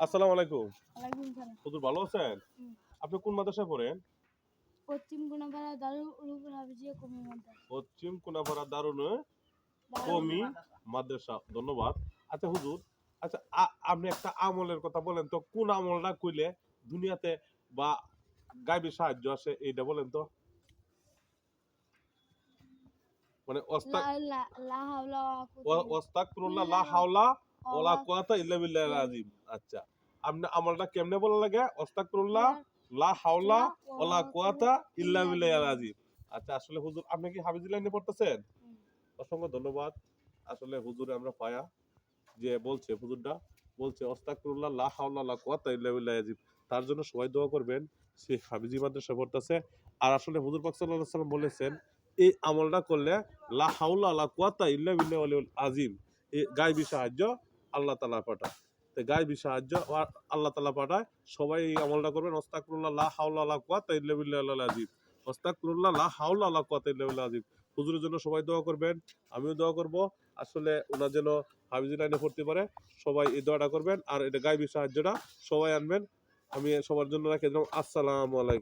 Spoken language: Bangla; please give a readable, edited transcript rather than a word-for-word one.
আসসালামু আলাইকুম। ওয়ালাইকুম সালাম। হুজুর ভালো আছেন? হুম। আপনি কোন মাদ্রাসায় পড়েন? পশ্চিম কোনাপাড়া দারুল উলুম হাফিজিয়া কমি মাদ্রাসা। পশ্চিম কোনাপাড়া দারুন দারুল কওমি মাদ্রাসা। ধন্যবাদ। আচ্ছা হুজুর, আচ্ছা আপনি একটা আমলের কথা বলেন তো কোন আমলটা কইলে দুনিয়াতে বা গায়বী সাহায্য আসে এইটা বলেন তো? মানে লা লা লা হাওলা ওয়া কুওয়াতা ইল্লা ওয়াস্তাগফিরুল্লাহ লা বিল্লাহ হাওলা ওয়ালা ওয়া কুওয়াতা ইল্লা বিল্লাহিল আযীম। আচ্ছা। আপনি আমলটা কেমনে বলা লাগে? ওয়াস্তাগফিরুল্লাহ লা হাওলা লা ওয়ালা ওয়া কুওয়াতা কুওয়াতা ইল্লা ইল্লা বিল্লাহিল বিল্লাহ। আযীম। আচ্ছা আসলে হুজুর আপনি কি হাফিজ লাইনে পড়তেছেন? হুম। অসংখ্য ধন্যবাদ। আসলে হুজুরে আমরা পায়া যে বলছে হুজুরটা বলছে আস্তাগফিরুল্লাহ লা হাওলা ওয়ালা কুওয়াতা ইল্লা বিল্লাহিল আযীম। তার জন্য সবাই দোয়া করবেন। সে হাফিজি মাদ্রাসায় পড়তেছে। আর আসলে হুজুর পাক সাল্লাল্লাহু আলাইহি সাল্লাম বলেছেন এই আমলটা করলে লা হাওলা ওয়ালা কুওয়াতা ইল্লা বিল্লাহিল আযীম। এই গায়বী সাহায্য আল্লাহ তাআলা পাঠায়। তো গায়বী সাহায্য আল্লাহ তাআলা পাঠায়। সবাই এই আমলটা করবেন আস্তাগফিরুল্লাহ লা হাওলা ওয়ালা কুওয়াতা ইল্লা বিল্লাহিল আযীম। আস্তাগফিরুল্লাহ লা হাওলা ওয়ালা কুওয়াতা ইল্লা বিল্লাহিল আযীম। হুজুরের জন্য সবাই দোয়া করবেন। আমিও দোয়া করব। আসলে ওনার যেন হাফিজি লাইনে পড়তে পারে সবাই এই দোয়াটা করবেন আর এটা গায়বী সাহায্যটা সবাই আনবেন আমি সবার জন্য রাখি দিলাম আসসালামু আলাইকুম।